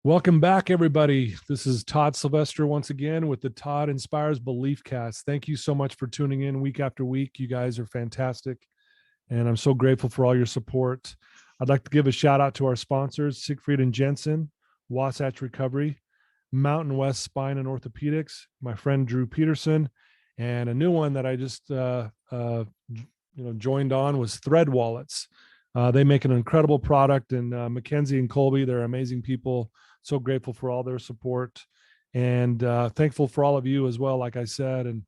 Welcome back, everybody. This is Todd Sylvester once again with the Todd Inspires Belief Cast. Thank you so much for tuning in week after week. You guys are fantastic, and I'm so grateful for all your support. I'd like to give a shout out to our sponsors, Siegfried and Jensen, Wasatch Recovery, Mountain West Spine and Orthopedics, my friend Drew Peterson, and a new one that I just joined on was Thread Wallets. They make an incredible product, and Mackenzie and Colby, they're amazing people. So grateful for all their support, and thankful for all of you as well. Like I said, and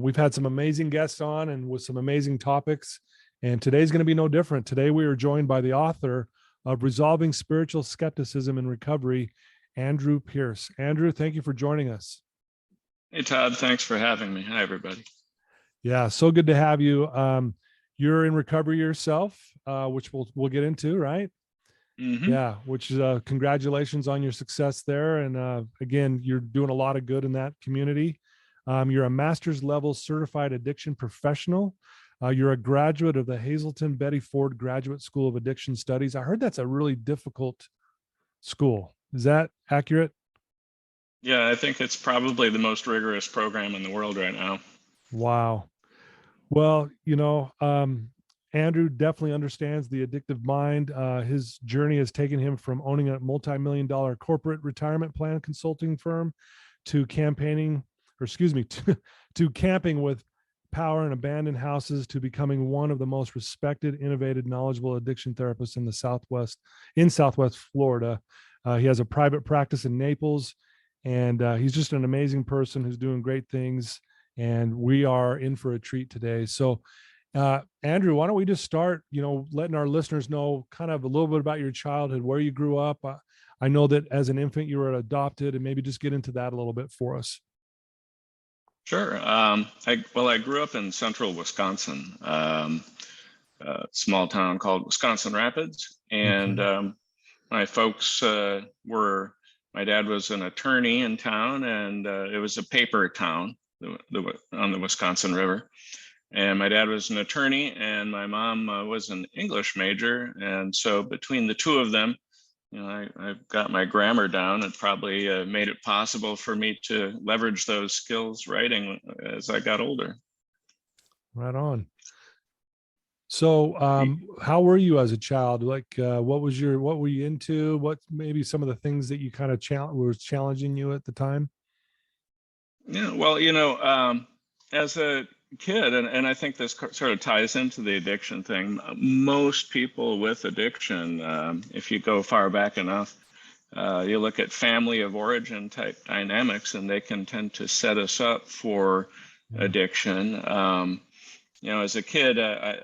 we've had some amazing guests on and with some amazing topics. And today's going to be no different. Today we are joined by the author of Resolving Spiritual Skepticism in Recovery, Andrew Pierce. Andrew, thank you for joining us. Hey, Todd. Thanks for having me. Hi, everybody. Yeah, so good to have you. You're in recovery yourself, which we'll get into, right? Mm-hmm. Yeah, which is congratulations on your success there. And again, you're doing a lot of good in that community. You're a master's level certified addiction professional. You're a graduate of the Hazelden Betty Ford Graduate School of Addiction Studies. I heard that's a really difficult school. Is that accurate? Yeah, I think it's probably the most rigorous program in the world right now. Wow. Well, Andrew definitely understands the addictive mind. His journey has taken him from owning a multi-million-dollar corporate retirement plan consulting firm to to camping with power in abandoned houses, to becoming one of the most respected, innovative, knowledgeable addiction therapists in Southwest Florida. He has a private practice in Naples, and he's just an amazing person who's doing great things. And we are in for a treat today. So, Andrew, why don't we just start, letting our listeners know kind of a little bit about your childhood, where you grew up. I know that as an infant you were adopted, and maybe just get into that a little bit for us. Sure. I grew up in central Wisconsin, a small town called Wisconsin Rapids. And Okay. my folks my dad was an attorney in town, and it was a paper town on the Wisconsin River. And my dad was an attorney, and my mom was an English major. And so between the two of them, I got my grammar down, and probably made it possible for me to leverage those skills writing as I got older. Right on. So, how were you as a child? Like, what were you into? What maybe some of the things that you kind of was challenging you at the time? Yeah, well, as a kid, and I think this sort of ties into the addiction thing. Most people with addiction, if you go far back enough, you look at family of origin type dynamics, and they can tend to set us up for addiction. As a kid, I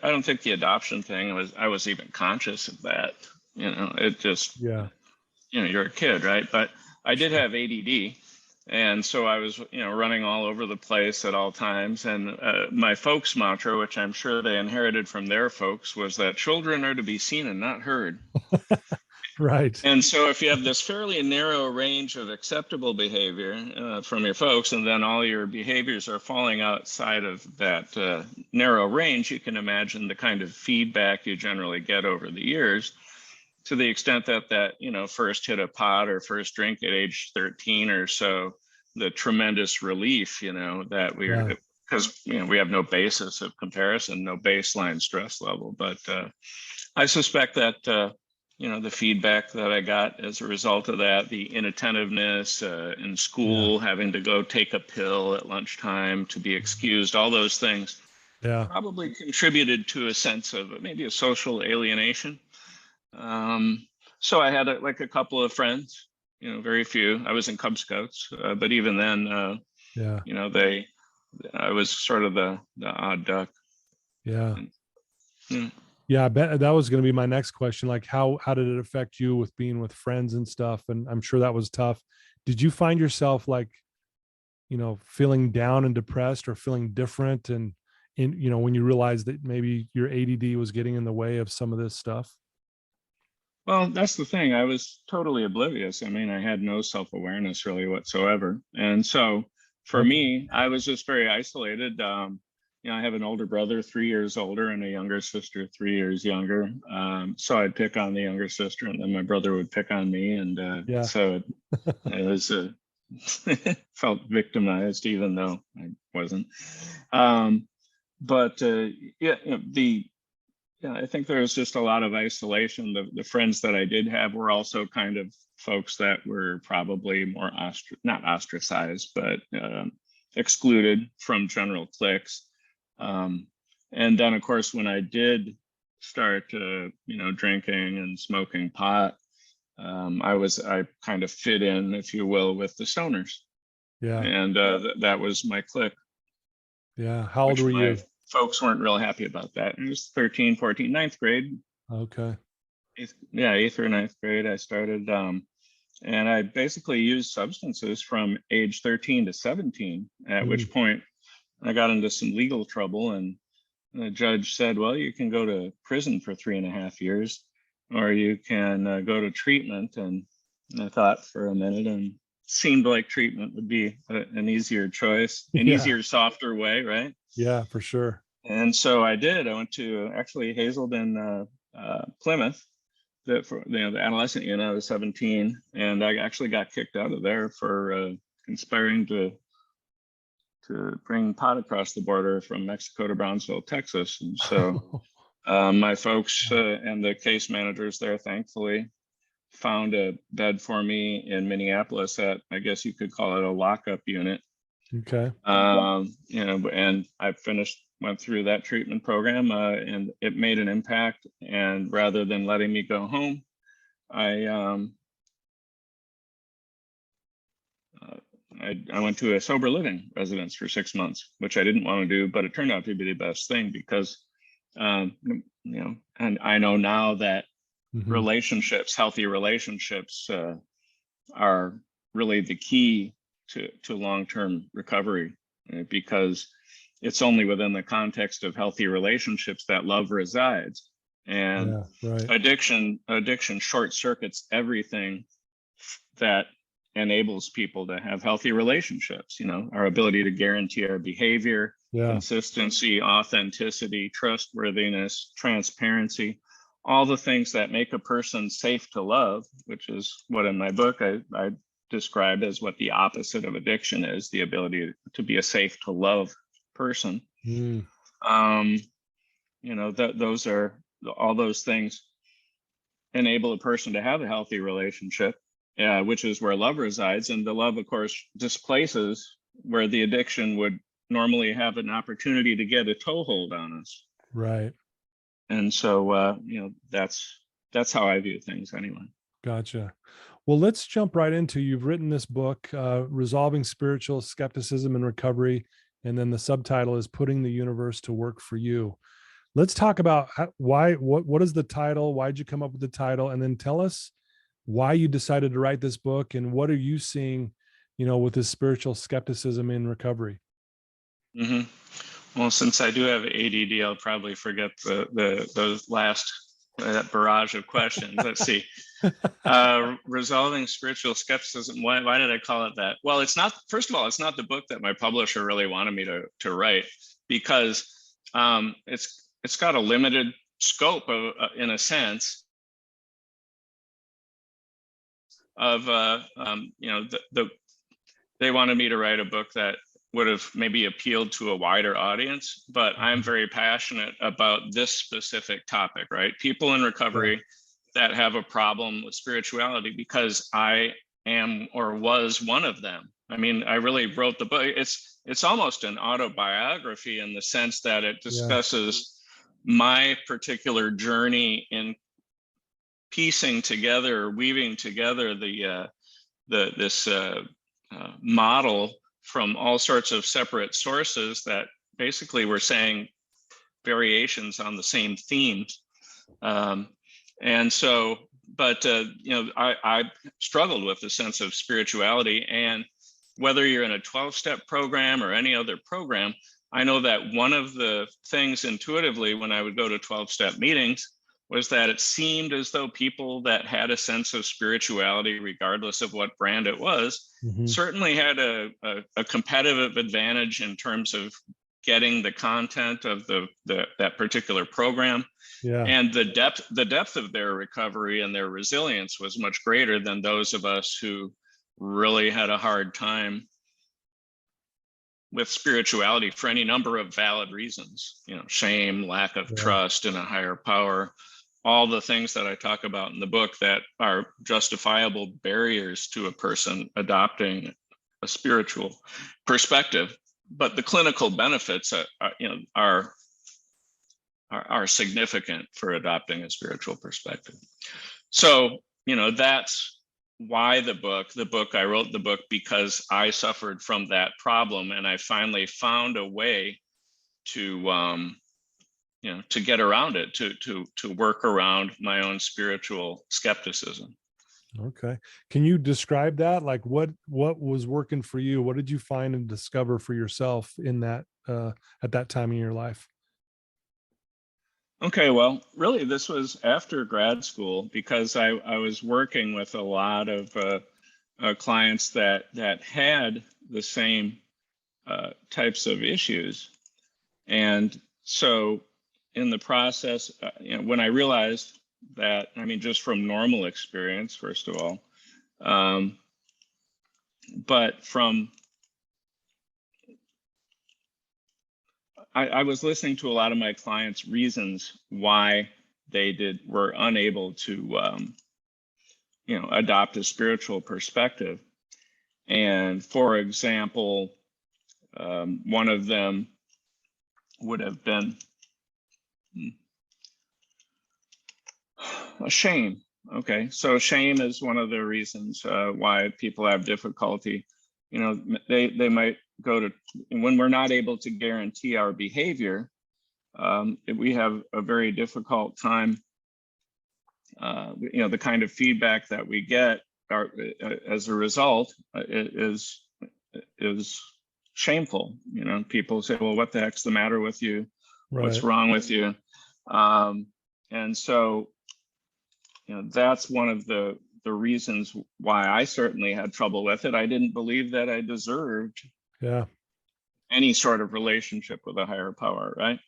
don't think the adoption thing I was even conscious of that. It just, you're a kid, right? But I did have ADD. And so I was, running all over the place at all times. And my folks' mantra, which I'm sure they inherited from their folks, was that children are to be seen and not heard. Right. And so if you have this fairly narrow range of acceptable behavior from your folks, and then all your behaviors are falling outside of that narrow range, you can imagine the kind of feedback you generally get over the years. To the extent that first hit a pot or first drink at age 13 or so, the tremendous relief, that because we have no basis of comparison, no baseline stress level. But I suspect that the feedback that I got as a result of that, the inattentiveness in school, having to go take a pill at lunchtime to be excused, all those things, probably contributed to a sense of maybe a social alienation. So I had a couple of friends, very few. I was in Cub Scouts, but even then, I was sort of the odd duck. Yeah. Yeah, I bet that was going to be my next question. Like, how did it affect you with being with friends and stuff? And I'm sure that was tough. Did you find yourself like, feeling down and depressed, or feeling different, and when you realized that maybe your ADD was getting in the way of some of this stuff? Well, that's the thing. I was totally oblivious. I mean, I had no self-awareness really whatsoever. And so for me, I was just very isolated. I have an older brother, 3 years older, and a younger sister, 3 years younger. So I'd pick on the younger sister, and then my brother would pick on me, and Yeah. so it was felt victimized, even though I wasn't. But yeah, I think there was just a lot of isolation. The friends that I did have were also kind of folks that were probably more not ostracized, but excluded from general cliques. And then, of course, when I did start, drinking and smoking pot, I kind of fit in, if you will, with the stoners, Yeah. and that was my clique, Yeah. How old which were my you? folks weren't real happy about that. It was 13, 14, ninth grade. Okay. Eighth or ninth grade, I started, and I basically used substances from age 13 to 17, at Mm. which point I got into some legal trouble, and the judge said, well, you can go to prison for 3.5 years, or you can go to treatment. And I thought for a minute, and seemed like treatment would be an easier choice, an Yeah. easier, softer way, right? Yeah, for sure. And so I did. I went to actually Hazelden, Plymouth, the adolescent unit. I was 17, and I actually got kicked out of there for conspiring to bring pot across the border from Mexico to Brownsville, Texas. And so my folks and the case managers there, thankfully, found a bed for me in Minneapolis at, I guess you could call it a lockup unit. Okay. And I went through that treatment program, and it made an impact. And rather than letting me go home, I went to a sober living residence for 6 months, which I didn't want to do, but it turned out to be the best thing because, and I know now that Mhm. healthy relationships, are really the key to long-term recovery, because it's only within the context of healthy relationships that love resides. And Yeah, right. addiction short circuits everything that enables people to have healthy relationships. Our ability to guarantee our behavior, Yeah. consistency, authenticity, trustworthiness, transparency, all the things that make a person safe to love, which is what in my book I described as what the opposite of addiction is, the ability to be a safe to love person. Mm. Those are all those things enable a person to have a healthy relationship, which is where love resides. And the love, of course, displaces where the addiction would normally have an opportunity to get a toehold on us. Right. And so, that's how I view things anyway. Gotcha. Well, let's jump right into, you've written this book, Resolving Spiritual Skepticism and Recovery. And then the subtitle is Putting the Universe to Work for You. Let's talk about what is the title? Why'd you come up with the title? And then tell us why you decided to write this book and what are you seeing, with this spiritual skepticism in recovery? Mm-hmm. Well, since I do have ADD, I'll probably forget those last that barrage of questions. Let's see. Resolving spiritual skepticism. Why did I call it that? Well, it's not. First of all, it's not the book that my publisher really wanted me to write, because it's got a limited scope of, in a sense, of they wanted me to write a book that would have maybe appealed to a wider audience, but I'm very passionate about this specific topic, right? People in recovery that have a problem with spirituality, because I am or was one of them. I mean, I really wrote the book. It's almost an autobiography in the sense that it discusses my particular journey in piecing together, weaving together this model from all sorts of separate sources that basically were saying variations on the same themes. And so, but I struggled with the sense of spirituality, and whether you're in a 12-step program or any other program, I know that one of the things intuitively when I would go to 12-step meetings was that it seemed as though people that had a sense of spirituality, regardless of what brand it was, certainly had a competitive advantage in terms of getting the content of that particular program. Yeah. And the depth of their recovery and their resilience was much greater than those of us who really had a hard time with spirituality for any number of valid reasons, shame, lack of trust in a higher power, all the things that I talk about in the book that are justifiable barriers to a person adopting a spiritual perspective. But the clinical benefits are significant for adopting a spiritual perspective. So, that's why I wrote the book, because I suffered from that problem, and I finally found a way to to get around it, to work around my own spiritual skepticism. Okay. Can you describe that? Like what was working for you? What did you find and discover for yourself in that at that time in your life? Okay, well, really, this was after grad school, because I was working with a lot of clients that had the same types of issues. And so in the process, when I realized that, just from normal experience, first of all, but from I was listening to a lot of my clients' reasons why they were unable to, adopt a spiritual perspective. And for example, one of them would have been a shame. Okay, so shame is one of the reasons why people have difficulty. They might go to, when we're not able to guarantee our behavior, we have a very difficult time. The kind of feedback that we get as a result is shameful. People say, well, what the heck's the matter with you? Right. What's wrong with you? And so, that's one of the reasons why I certainly had trouble with it. I didn't believe that I deserved any sort of relationship with a higher power, right?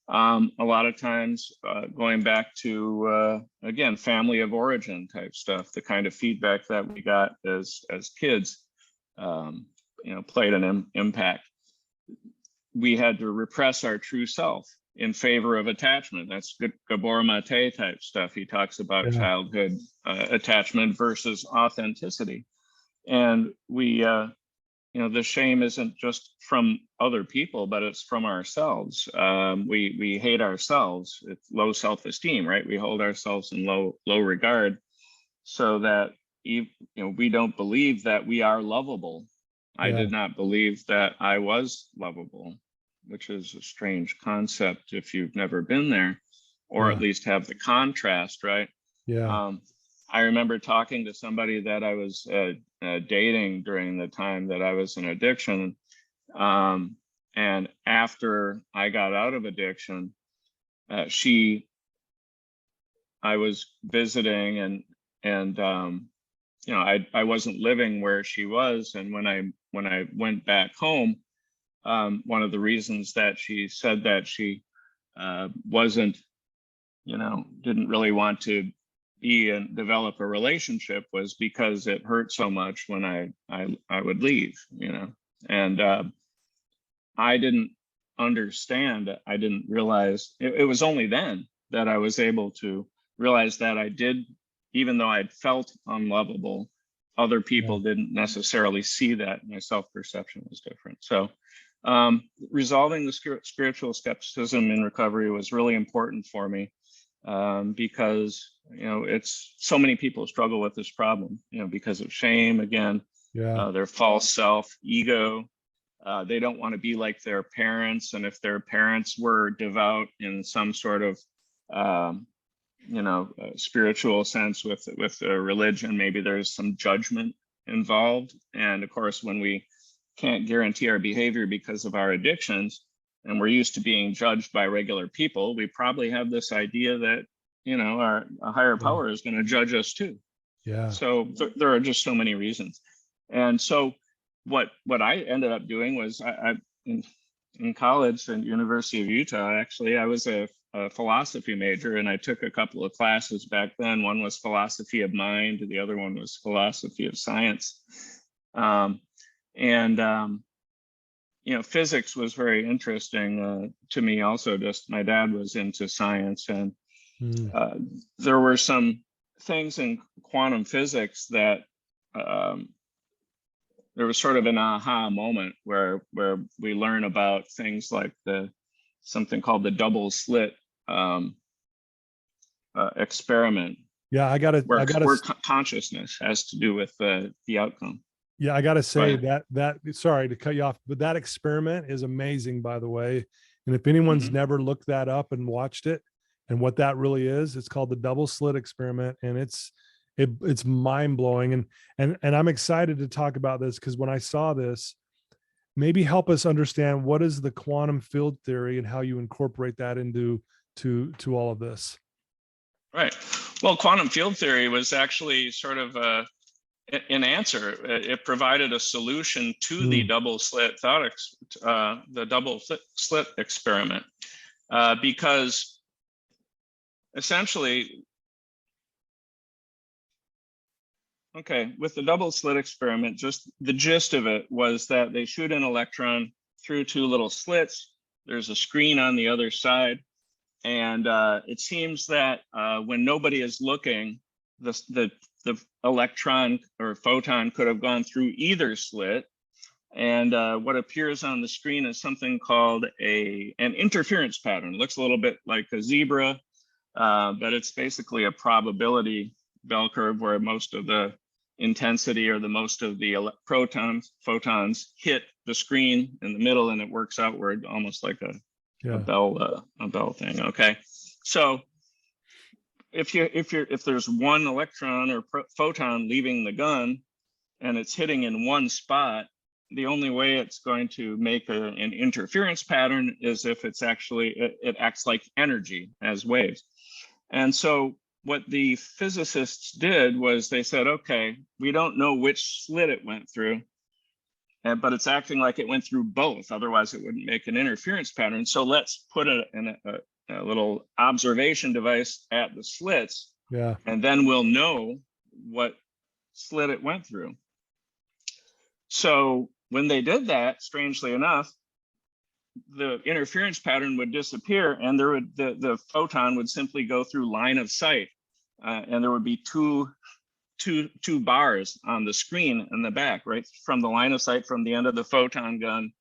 A lot of times, going back to, again, family of origin type stuff, the kind of feedback that we got as kids, played an impact. We had to repress our true self in favor of attachment. That's Gabor Mate type stuff. He talks about childhood attachment versus authenticity. And we, the shame isn't just from other people, but it's from ourselves. We hate ourselves. It's low self-esteem, right? We hold ourselves in low regard, so that we don't believe that we are lovable. I did not believe that I was lovable, which is a strange concept if you've never been there, or at least have the contrast, right? I remember talking to somebody that I was dating during the time that I was in addiction. And after I got out of addiction, I was visiting, and I wasn't living where she was. And when I went back home, one of the reasons that she said that she wasn't, didn't really want to be and develop a relationship was because it hurt so much when I would leave, and I didn't understand. I didn't realize it was only then that I was able to realize that I did, even though I'd felt unlovable, other people didn't necessarily see that. My self-perception was different. So resolving the spiritual skepticism in recovery was really important for me, because it's so many people struggle with this problem, because of shame, again, their false self, ego. They don't want to be like their parents, and if their parents were devout in some sort of spiritual sense with a religion, maybe there's some judgment involved. And of course, when we can't guarantee our behavior because of our addictions, and we're used to being judged by regular people, we probably have this idea that a higher power is going to judge us too. So there are just so many reasons. And so what I ended up doing was in college at University of Utah. Actually, I was a philosophy major, and I took a couple of classes back then. One was philosophy of mind, the other one was philosophy of science. And physics was very interesting to me also. Just my dad was into science, and there were some things in quantum physics that there was sort of an aha moment where we learn about things like something called the double slit experiment. Yeah, where consciousness has to do with the outcome. Yeah, I gotta say that sorry to cut you off, but that experiment is amazing, by the way. And if anyone's never looked that up and watched it and what that really is, it's called the double slit experiment, and it's mind blowing. And I'm excited to talk about this because when I saw this, maybe help us understand what is the quantum field theory and how you incorporate that into to all of this. Right. Well, quantum field theory was actually sort of an answer. It provided a solution to the double slit slit experiment, because essentially, with the double slit experiment, just the gist of it was that they shoot an electron through two little slits. There's a screen on the other side. And it seems that when nobody is looking, the electron or photon could have gone through either slit. And what appears on the screen is something called an interference pattern. It looks a little bit like a zebra, but it's basically a probability bell curve where most of the intensity or most of the photons hit the screen in the middle, and it works outward almost like a bell thing. Okay, so if there's one electron or photon leaving the gun and it's hitting in one spot, the only way it's going to make an interference pattern is if it acts like energy as waves. And so what the physicists did was they said, okay, we don't know which slit it went through, but it's acting like it went through both. Otherwise, it wouldn't make an interference pattern. So let's put a little observation device at the slits, and then we'll know what slit it went through. So when they did that, strangely enough, the interference pattern would disappear, and the photon would simply go through line of sight, and there would be two bars on the screen in the back, right from the line of sight from the end of the photon gun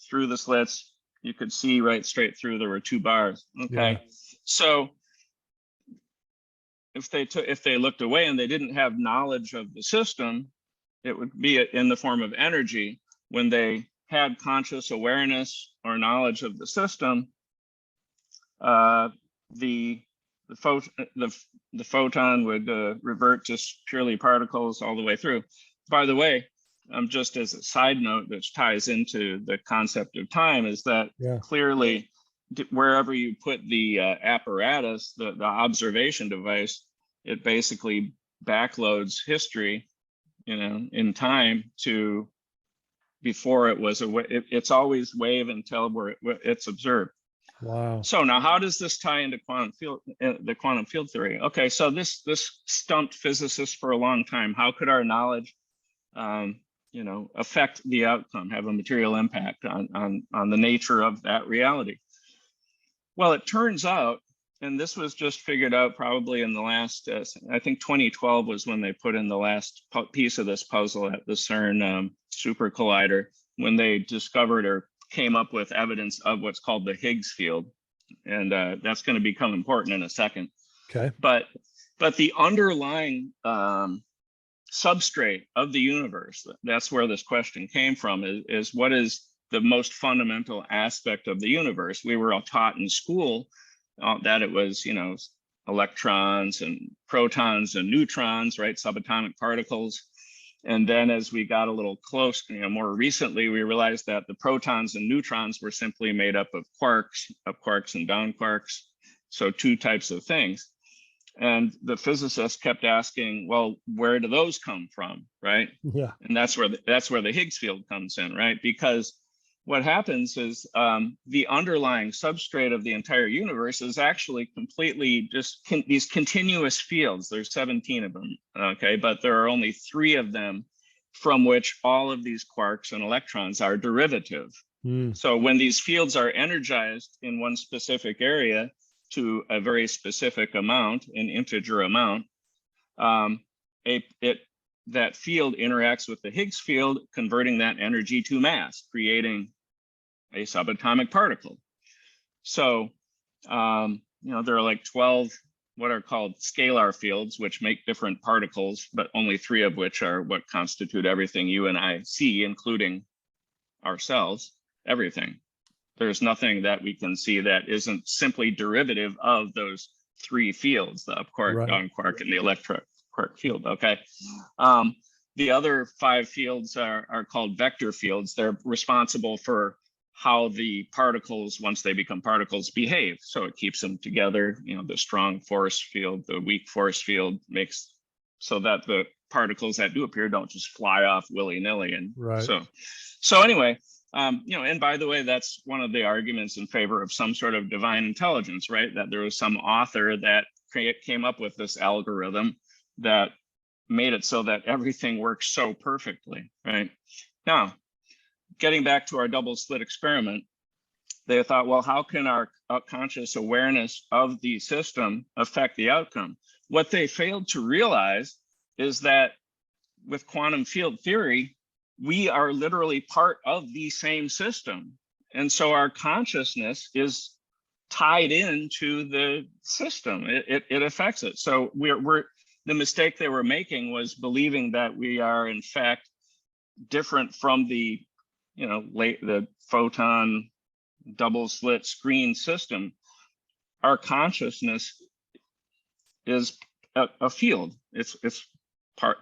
through the slits. You could see right straight through. There were two bars. Okay, so if they looked away and they didn't have knowledge of the system, it would be in the form of energy. When they had conscious awareness or knowledge of the system, the photon would revert to purely particles all the way through. By the way, just as a side note, which ties into the concept of time, is that clearly wherever you put the apparatus, the observation device, it basically backloads history, in time to before it was it's always wave until it's observed. Wow. So now, how does this tie into the quantum field theory? Okay, so this stumped physicists for a long time. How could our knowledge, affect the outcome, have a material impact on the nature of that reality? Well, it turns out, and this was just figured out probably in the last, I think 2012 was when they put in the last piece of this puzzle at the CERN super collider, when they discovered or came up with evidence of what's called the Higgs field. And that's going to become important in a second. Okay. But the underlying substrate of the universe, that's where this question came from, is what is the most fundamental aspect of the universe? We were all taught in school that it was, electrons and protons and neutrons, right? Subatomic particles. And then as we got a little close, more recently, we realized that the protons and neutrons were simply made up of quarks and down quarks. So two types of things. And the physicists kept asking, well, where do those come from, right? Yeah. And that's where the Higgs field comes in, right? Because what happens is the underlying substrate of the entire universe is actually completely just these continuous fields. There's 17 of them, okay? But there are only 3 of them from which all of these quarks and electrons are derivative. So when these fields are energized in one specific area to a very specific amount, an integer amount, that field interacts with the Higgs field, converting that energy to mass, creating a subatomic particle. So, there are like 12 what are called scalar fields, which make different particles, but only 3 of which are what constitute everything you and I see, including ourselves, everything. There's nothing that we can see that isn't simply derivative of those 3 fields, the up quark, down quark, and the electron quark field, okay? The other 5 fields are called vector fields. They're responsible for how the particles, once they become particles, behave. So it keeps them together. The strong force field, the weak force field makes so that the particles that do appear don't just fly off willy-nilly. And so anyway, and by the way, that's one of the arguments in favor of some sort of divine intelligence, right? That there was some author that came up with this algorithm that made it so that everything works so perfectly, right? Now, getting back to our double slit experiment, they thought, well, how can our conscious awareness of the system affect the outcome? What they failed to realize is that with quantum field theory, we are literally part of the same system. And so our consciousness is tied into the system. It affects it. So the mistake they were making was believing that we are in fact different from the the photon double slit screen system. Our consciousness is a field. It's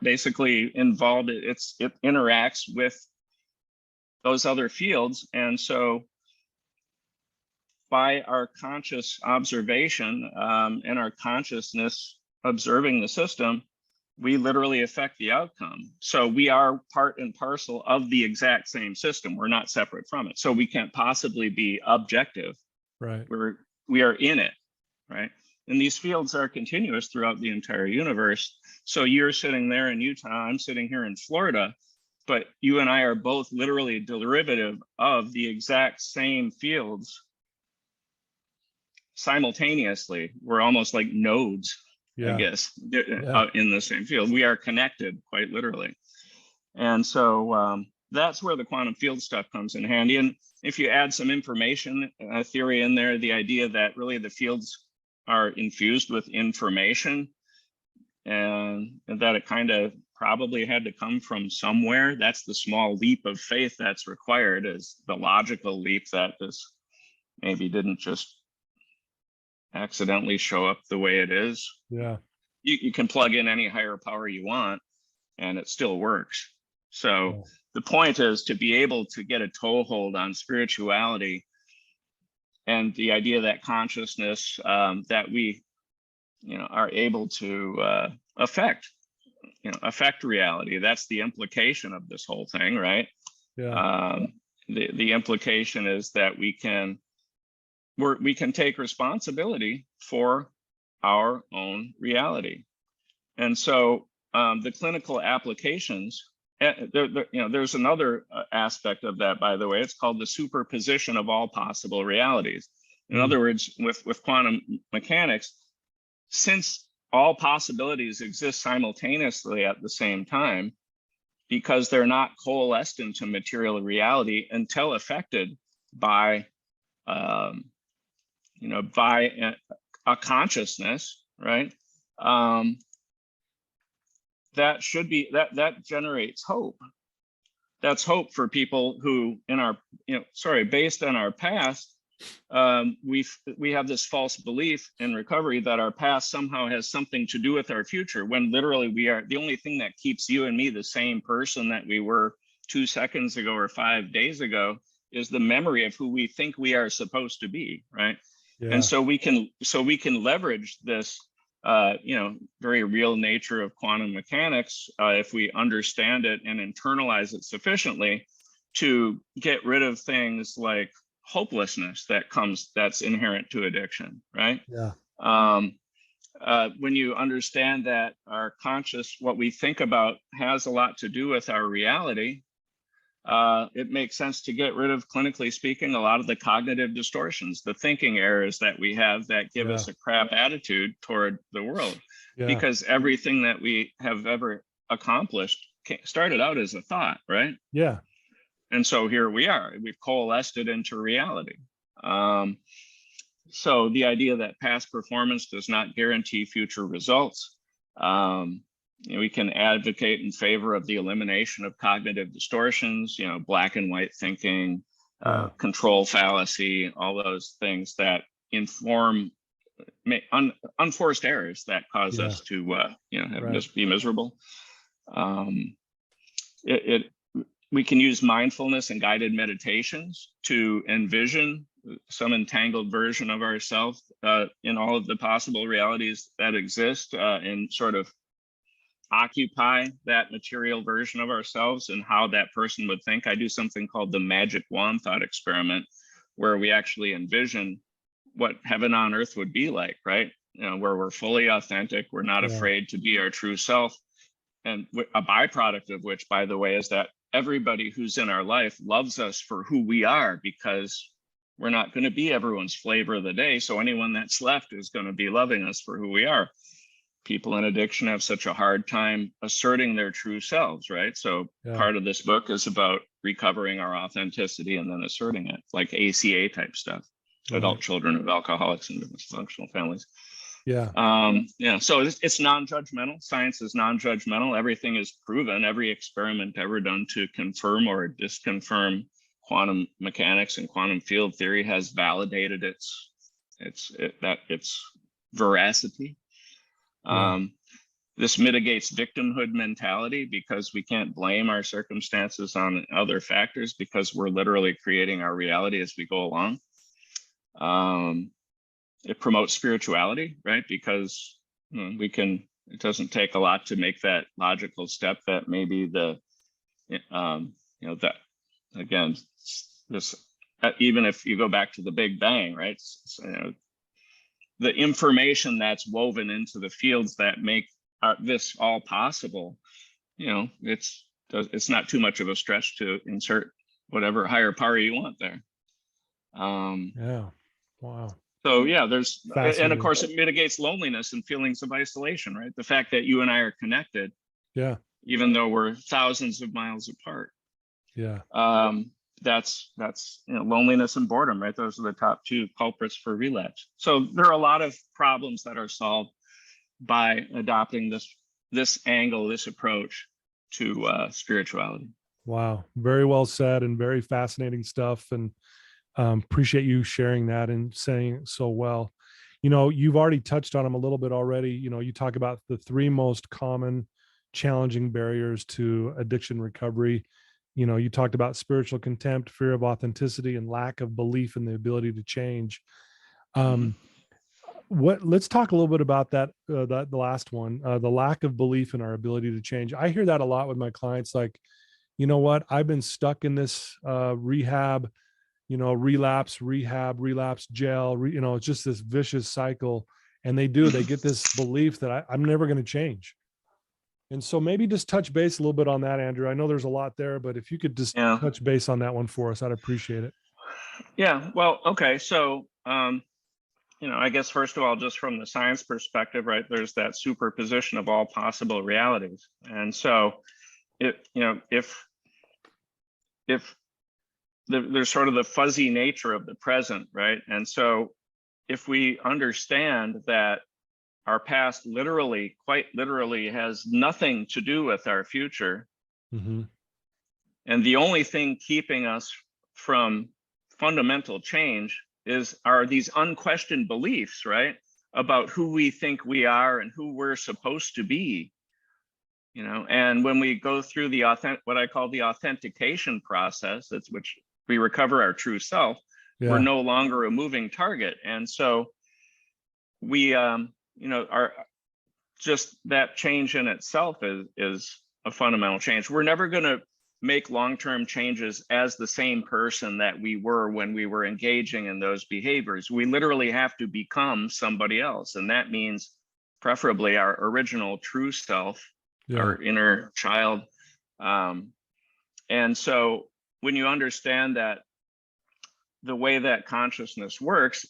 basically involved. It interacts with those other fields. And so by our conscious observation and our consciousness observing the system, we literally affect the outcome. So we are part and parcel of the exact same system. We're not separate from it. So we can't possibly be objective. Right. We are in it, right? And these fields are continuous throughout the entire universe. So you're sitting there in Utah, I'm sitting here in Florida, but you and I are both literally derivative of the exact same fields simultaneously. We're almost like nodes. I guess, in the same field. We are connected quite literally. And so that's where the quantum field stuff comes in handy. And if you add some information theory in there, the idea that really the fields are infused with information and that it kind of probably had to come from somewhere, that's the small leap of faith that's required, is the logical leap that this maybe didn't just accidentally show up the way it is. You can plug in any higher power you want and it still works. So the point is to be able to get a toehold on spirituality and the idea that consciousness that we are able to affect reality. That's the implication of this whole thing, right? The implication is that we can take responsibility for our own reality. And so the clinical applications, there's another aspect of that, by the way. It's called the superposition of all possible realities. In other words, with quantum mechanics, since all possibilities exist simultaneously at the same time, because they're not coalesced into material reality until affected by by a consciousness, right? That should be that generates hope. That's hope for people who, based on our past, we have this false belief in recovery that our past somehow has something to do with our future, when literally we are the only thing that keeps you and me the same person that we were 2 seconds ago or 5 days ago is the memory of who we think we are supposed to be, right? And so we can leverage this very real nature of quantum mechanics if we understand it and internalize it sufficiently to get rid of things like hopelessness that's inherent to addiction, right? Yeah. When you understand that our what we think about has a lot to do with our reality, it makes sense to get rid of, clinically speaking, a lot of the cognitive distortions, the thinking errors that we have that give us a crap attitude toward the world. Because everything that we have ever accomplished started out as a thought, right? Yeah. And so here we are, we've coalesced it into reality. So the idea that past performance does not guarantee future results. We can advocate in favor of the elimination of cognitive distortions, black and white thinking, control fallacy, all those things that inform unforced errors that cause us to just be miserable. We can use mindfulness and guided meditations to envision some entangled version of ourselves in all of the possible realities that exist, and sort of occupy that material version of ourselves and how that person would think. I do something called the magic wand thought experiment, where we actually envision what heaven on earth would be like, right? Where we're fully authentic, we're not afraid to be our true self. And a byproduct of which, by the way, is that everybody who's in our life loves us for who we are, because we're not going to be everyone's flavor of the day. So anyone that's left is going to be loving us for who we are. People in addiction have such a hard time asserting their true selves, right? So part of this book is about recovering our authenticity and then asserting it, like ACA type stuff, adult children of alcoholics and dysfunctional families. So it's non-judgmental. Science is non-judgmental. Everything is proven. Every experiment ever done to confirm or disconfirm quantum mechanics and quantum field theory has validated its veracity. This mitigates victimhood mentality, because we can't blame our circumstances on other factors, because we're literally creating our reality as we go along. It promotes spirituality, right? Because it doesn't take a lot to make that logical step that maybe even if you go back to the Big Bang, right? The information that's woven into the fields that make this all possible, it's not too much of a stretch to insert whatever higher power you want there. Wow. So and of course it mitigates loneliness and feelings of isolation, right? The fact that you and I are connected, even though we're thousands of miles apart. That's loneliness and boredom, right? Those are the top two culprits for relapse. So there are a lot of problems that are solved by adopting this angle, this approach to spirituality. Wow, very well said and very fascinating stuff. And appreciate you sharing that and saying it so well. You've already touched on them a little bit already. You talk about the three most common challenging barriers to addiction recovery. You talked about spiritual contempt, fear of authenticity, and lack of belief in the ability to change. Let's talk a little bit about that, the last one, the lack of belief in our ability to change. I hear that a lot with my clients. Like, you know what? I've been stuck in this rehab, relapse, jail, it's just this vicious cycle. And they get this belief that I'm never going to change. And so maybe just touch base a little bit on that, Andrew. I know there's a lot there, but if you could just touch base on that one for us, I'd appreciate it. Yeah, well, okay. So, I guess, first of all, just from the science perspective, right, there's that superposition of all possible realities. And so if there's sort of the fuzzy nature of the present, right? And so if we understand that our past quite literally has nothing to do with our future, and the only thing keeping us from fundamental change are these unquestioned beliefs, right, about who we think we are and who we're supposed to be. And when we go through what I call the authentication process, that's which we recover our true self, we're no longer a moving target. And so we, are just that change in itself is a fundamental change. We're never going to make long-term changes as the same person that we were when we were engaging in those behaviors. We literally have to become somebody else. And that means preferably our original true self, our inner child. And so when you understand that the way that consciousness works,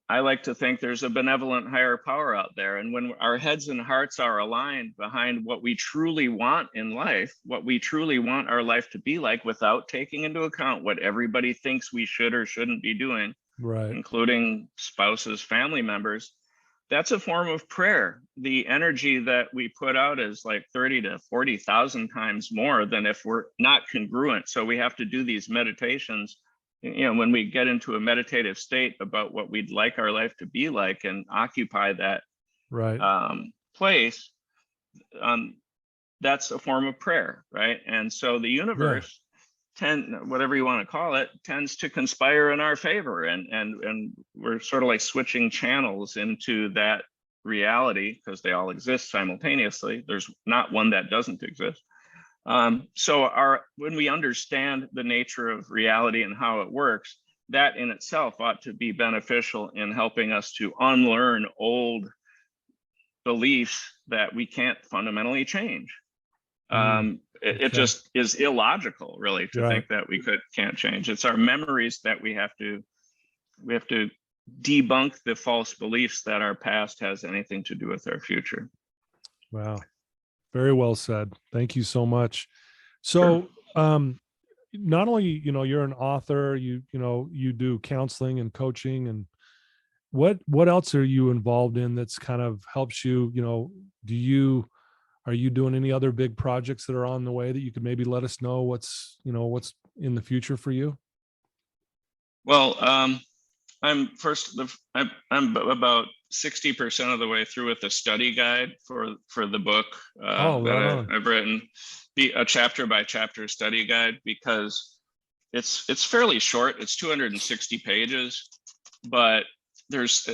I like to think there's a benevolent higher power out there. And when our heads and hearts are aligned behind what we truly want in life, what we truly want our life to be like, without taking into account what everybody thinks we should or shouldn't be doing, Right. including spouses, family members, that's a form of prayer. The energy that we put out is like 30 to 40,000 times more than if we're not congruent. So we have to do these meditations, you know, when we get into a meditative state about what we'd like our life to be like and occupy that place, that's a form of prayer, right? And so the universe, whatever you want to call it, tends to conspire in our favor, and we're sort of like switching channels into that reality because they all exist simultaneously. There's not one that doesn't exist. So when we understand the nature of reality and how it works, that in itself ought to be beneficial in helping us to unlearn old beliefs that we can't fundamentally change. It just is illogical, really, to think that we can't change. It's our memories that we have to debunk the false beliefs that our past has anything to do with our future. Wow. Very well said. Thank you so much. So, not only, you know, you're an author, you do counseling and coaching, and what else are you involved in that's kind of helps you, you know, are you doing any other big projects that are on the way that you could maybe let us know what's in the future for you? Well, I'm about 60% of the way through with the study guide for the book that I've written, a chapter by chapter study guide, because it's fairly short. It's 260 pages, but there's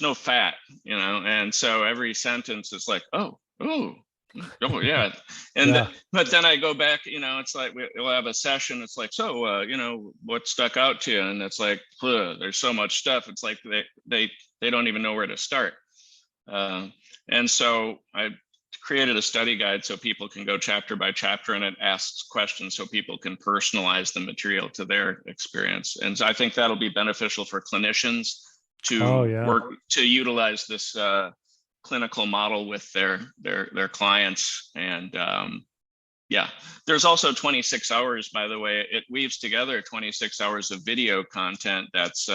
no fat, you know, and so every sentence is like, oh yeah. And but then I go back, you know, it's like we'll have a session. It's like, so you know, what stuck out to you? And it's like, there's so much stuff. It's like they don't even know where to start. And so I created a study guide so people can go chapter by chapter, and it asks questions so people can personalize the material to their experience. And so I think that'll be beneficial for clinicians to work to utilize this clinical model with their clients. And there's also 26 hours, by the way. It weaves together 26 hours of video content. That's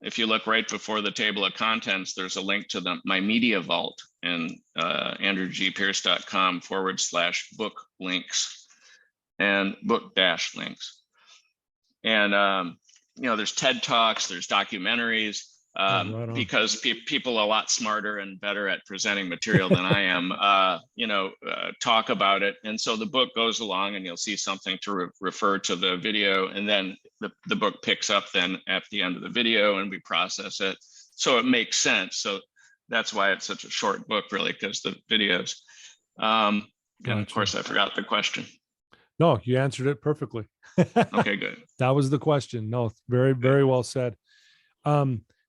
if you look right before the table of contents, there's a link to my media vault in andrewgpierce.com/book links and book links. And you know, there's TED Talks, there's documentaries, because people a lot smarter and better at presenting material than I am, talk about it. And so the book goes along, and you'll see something to refer to the video, and then the book picks up then at the end of the video, and we process it so it makes sense. So that's why it's such a short book, really, because the videos. And of course, I forgot the question. No, you answered it perfectly. Okay, good. That was the question. No, very, very well said.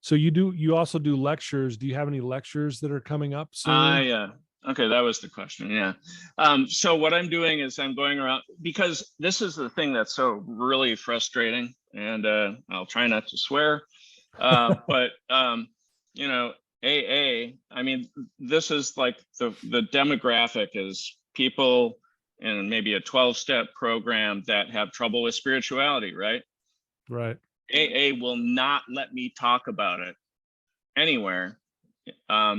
So you also do lectures. Do you have any lectures that are coming up soon? Yeah. Okay, that was the question. Yeah. So what I'm doing is I'm going around, because this is the thing that's so really frustrating, and I'll try not to swear, but you know, AA, I mean, this is like the demographic is people in maybe a 12-step program that have trouble with spirituality, right? Right. AA will not let me talk about it anywhere,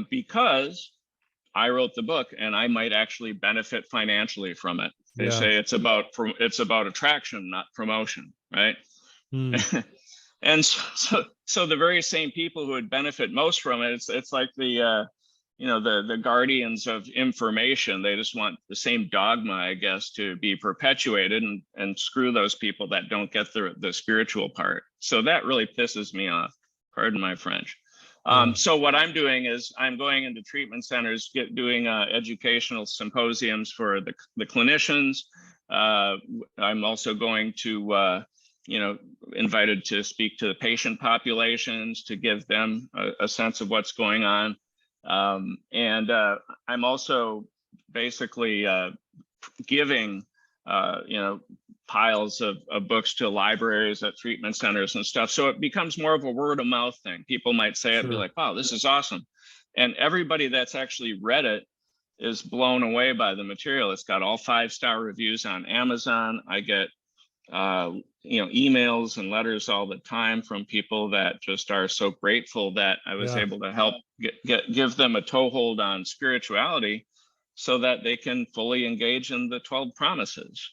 because I wrote the book and I might actually benefit financially from it. They say it's about attraction, not promotion, right? And so the very same people who would benefit most from it, it's like the guardians of information. They just want the same dogma, I guess, to be perpetuated, and screw those people that don't get the spiritual part. So that really pisses me off. Pardon my French. Yeah. So what I'm doing is I'm going into treatment centers, doing educational symposiums for the clinicians. I'm also going to, invited to speak to the patient populations to give them a sense of what's going on. And I'm also basically giving, piles of books to libraries at treatment centers and stuff. So it becomes more of a word of mouth thing. People might say it, be like, wow, this is awesome. And everybody that's actually read it is blown away by the material. It's got all 5-star reviews on Amazon. I get, emails and letters all the time from people that just are so grateful that I was able to help give them a toehold on spirituality, so that they can fully engage in the 12 promises,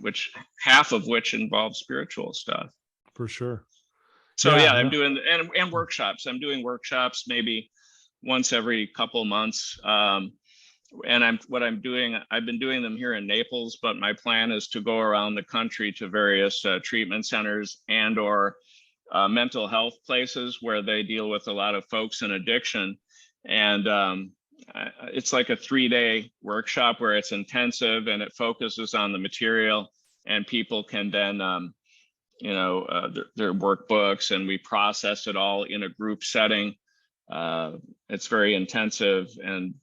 which half of which involve spiritual stuff. For sure. So I'm doing and workshops. I'm doing workshops maybe once every couple months. And I've been doing them here in Naples, but my plan is to go around the country to various treatment centers and or mental health places where they deal with a lot of folks in addiction. And it's like a 3-day workshop where it's intensive and it focuses on the material, and people can then, their workbooks, and we process it all in a group setting. It's very intensive, and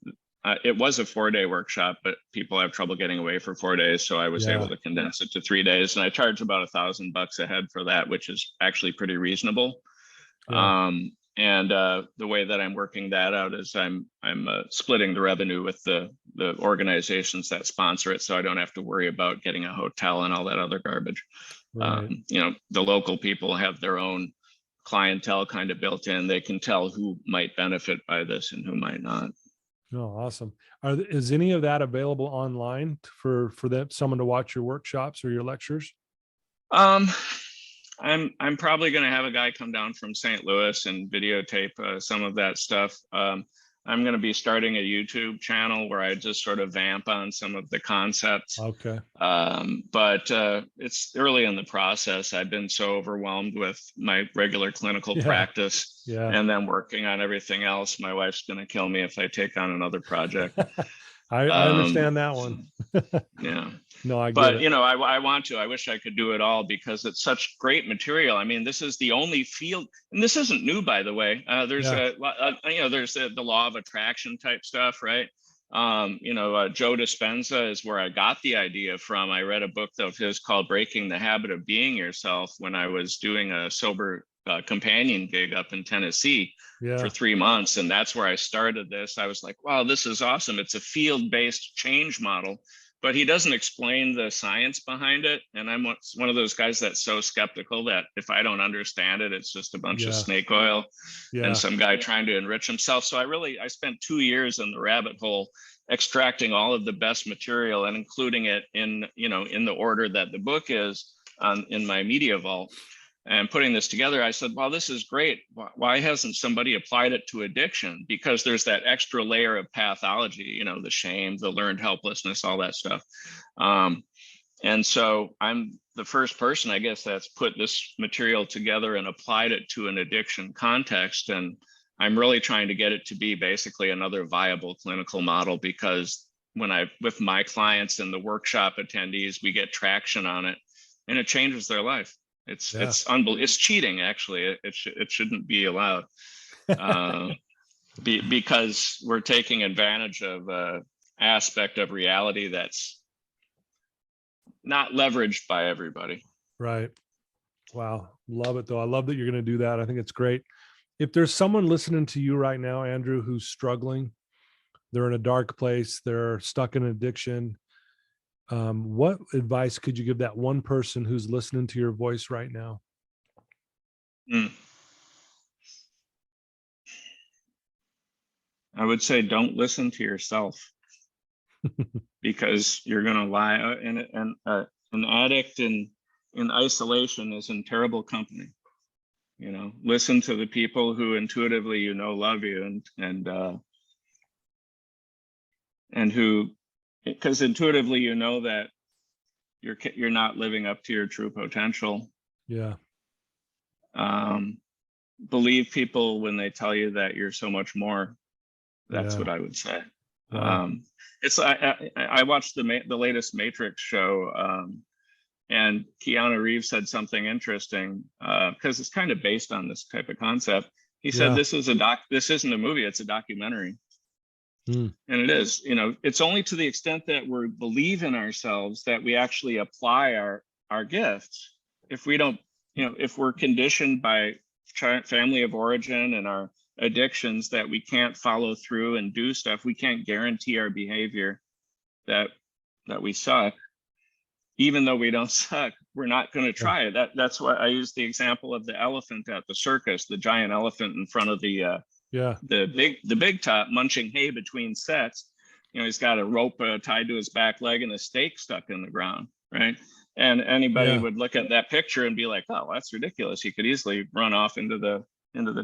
it was a 4-day workshop, but people have trouble getting away for 4 days. So I was able to condense it to 3 days, and I charge about $1,000 a head for that, which is actually pretty reasonable. And the way that I'm working that out is I'm splitting the revenue with the organizations that sponsor it, so I don't have to worry about getting a hotel and all that other garbage. Right. The local people have their own clientele kind of built in. They can tell who might benefit by this and who might not. Oh, awesome. Is any of that available online for someone to watch your workshops or your lectures? I'm probably going to have a guy come down from St. Louis and videotape some of that stuff. I'm going to be starting a YouTube channel where I just sort of vamp on some of the concepts. Okay. But it's early in the process. I've been so overwhelmed with my regular clinical practice and then working on everything else. My wife's going to kill me if I take on another project. I understand that one. Yeah. No, I get but it. I want to. I wish I could do it all because it's such great material. I mean, this is the only field, and this isn't new, by the way. There's there's the law of attraction type stuff, right? Joe Dispenza is where I got the idea from. I read a book of his called Breaking the Habit of Being Yourself when I was doing a sober companion gig up in Tennessee for 3 months. And that's where I started this. I was like, wow, this is awesome. It's a field-based change model, but he doesn't explain the science behind it. And I'm one of those guys that's so skeptical that if I don't understand it, it's just a bunch of snake oil and some guy trying to enrich himself. So I spent 2 years in the rabbit hole, extracting all of the best material and including it in the order that the book is in my media vault. And putting this together, I said, well, this is great. Why hasn't somebody applied it to addiction? Because there's that extra layer of pathology, the shame, the learned helplessness, all that stuff. And so I'm the first person, I guess, that's put this material together and applied it to an addiction context. And I'm really trying to get it to be basically another viable clinical model, because with my clients and the workshop attendees, we get traction on it and it changes their life. It's unbelievable. It's cheating, actually. It shouldn't be allowed because we're taking advantage of an aspect of reality that's not leveraged by everybody. Right. Wow. Love it, though. I love that you're going to do that. I think it's great. If there's someone listening to you right now, Andrew, who's struggling, they're in a dark place, they're stuck in addiction, what advice could you give that one person who's listening to your voice right now? I would say don't listen to yourself because you're going to lie. And an addict in isolation is in terrible company. Listen to the people who intuitively love you and who, because intuitively that you're not living up to your true potential. Yeah. believe people when they tell you that you're so much more. That's Yeah. what I would say. Wow. It's I watched the latest Matrix show, and Keanu Reeves said something interesting, because it's kind of based on this type of concept. He said, Yeah. This isn't a movie; it's a documentary. Mm. And it is, it's only to the extent that we believe in ourselves that we actually apply our gifts. If we don't, if we're conditioned by family of origin and our addictions that we can't follow through and do stuff, we can't guarantee our behavior, that we suck. Even though we don't suck, we're not going to Yeah. try it. That's why I use the example of the elephant at the circus, the giant elephant in front of the Yeah. big top munching hay between sets. He's got a rope tied to his back leg and a stake stuck in the ground, right? And anybody Yeah. would look at that picture and be like, oh, that's ridiculous. He could easily run off into the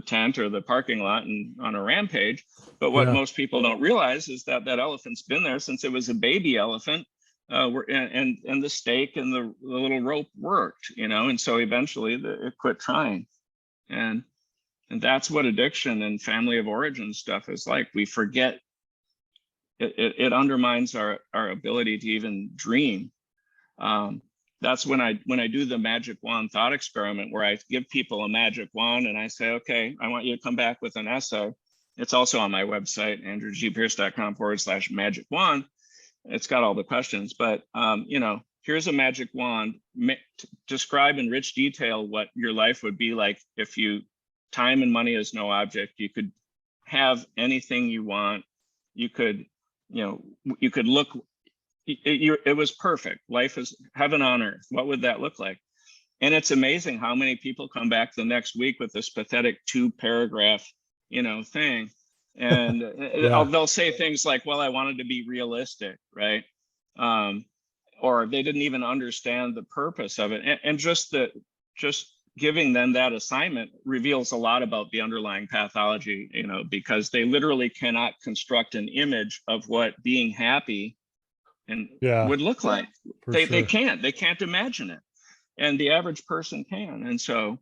tent or the parking lot and on a rampage. But what Yeah. most people don't realize is that elephant's been there since it was a baby elephant. And the stake and the little rope worked, and so eventually it quit trying. And that's what addiction and family of origin stuff is like. We forget. It undermines our ability to even dream. That's when I do the magic wand thought experiment, where I give people a magic wand and I say, okay, I want you to come back with an essay. It's also on my website, andrewgpierce.com/magic wand. It's got all the questions, but here's a magic wand. Describe in rich detail what your life would be like if time and money is no object. You could have anything you want. You could, you could look. It was perfect. Life is heaven on earth. What would that look like? And it's amazing how many people come back the next week with this pathetic 2-paragraph, thing. And Yeah. they'll say things like, well, I wanted to be realistic, right? Or they didn't even understand the purpose of it. And just giving them that assignment reveals a lot about the underlying pathology, because they literally cannot construct an image of what being happy and Yeah. would look like. They can't imagine it. And the average person can. And so,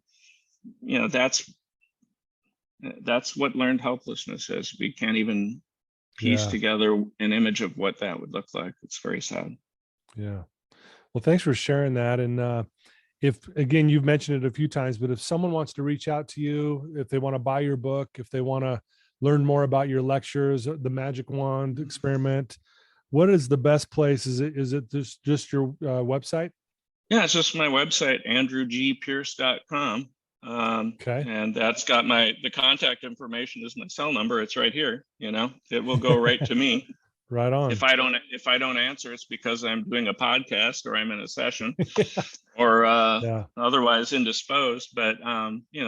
that's what learned helplessness is. We can't even piece together an image of what that would look like. It's very sad. Yeah. Well, thanks for sharing that. And if, again, you've mentioned it a few times, but if someone wants to reach out to you, if they want to buy your book, if they want to learn more about your lectures, the magic wand experiment, what is the best place? Is it just your website? Yeah, it's just my website, andrewgpierce.com. Okay. And that's got the contact information is my cell number. It's right here. It will go right to me. Right on. If I don't answer, it's because I'm doing a podcast or I'm in a session or otherwise indisposed. But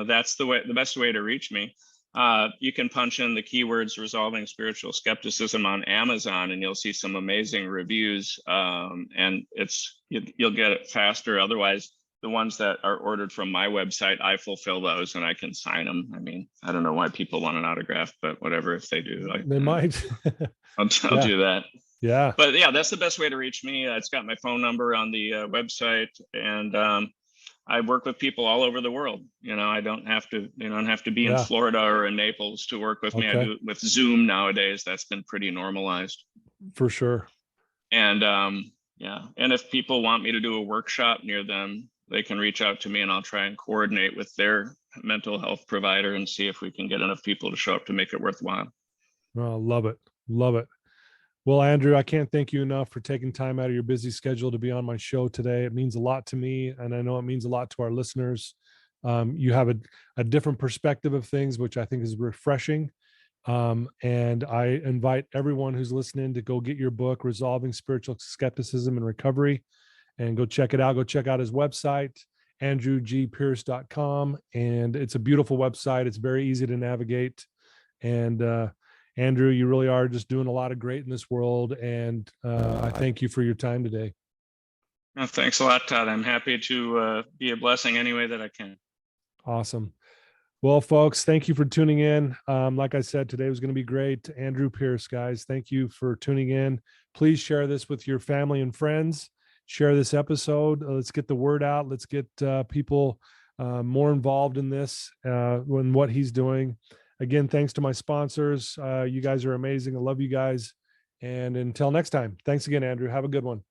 that's the best way to reach me. You can punch in the keywords "resolving spiritual skepticism" on Amazon, and you'll see some amazing reviews. And you'll get it faster. Otherwise, the ones that are ordered from my website, I fulfill those and I can sign them. I mean, I don't know why people want an autograph, but whatever. If they do, they might. I'll do that. Yeah. But yeah, that's the best way to reach me. It's got my phone number on the website, and I work with people all over the world. I don't have to be in Florida or in Naples to work with me. I do it with Zoom nowadays. That's been pretty normalized. For sure. And and if people want me to do a workshop near them, they can reach out to me and I'll try and coordinate with their mental health provider and see if we can get enough people to show up to make it worthwhile. Oh, love it. Love it. Well, Andrew, I can't thank you enough for taking time out of your busy schedule to be on my show today. It means a lot to me, and I know it means a lot to our listeners. You have a different perspective of things, which I think is refreshing. And I invite everyone who's listening to go get your book, Resolving Spiritual Skepticism and Recovery, and go check it out. Go check out his website, andrewgpierce.com. And it's a beautiful website. It's very easy to navigate. And Andrew, you really are just doing a lot of great in this world. And I thank you for your time today. Well, thanks a lot, Todd. I'm happy to be a blessing any way that I can. Awesome. Well, folks, thank you for tuning in. Like I said, today was going to be great. Andrew Pierce, guys, thank you for tuning in. Please share this with your family and friends. Share this episode. Let's get the word out. Let's get people more involved in this, in what he's doing. Again, thanks to my sponsors. You guys are amazing. I love you guys. And until next time, thanks again, Andrew. Have a good one.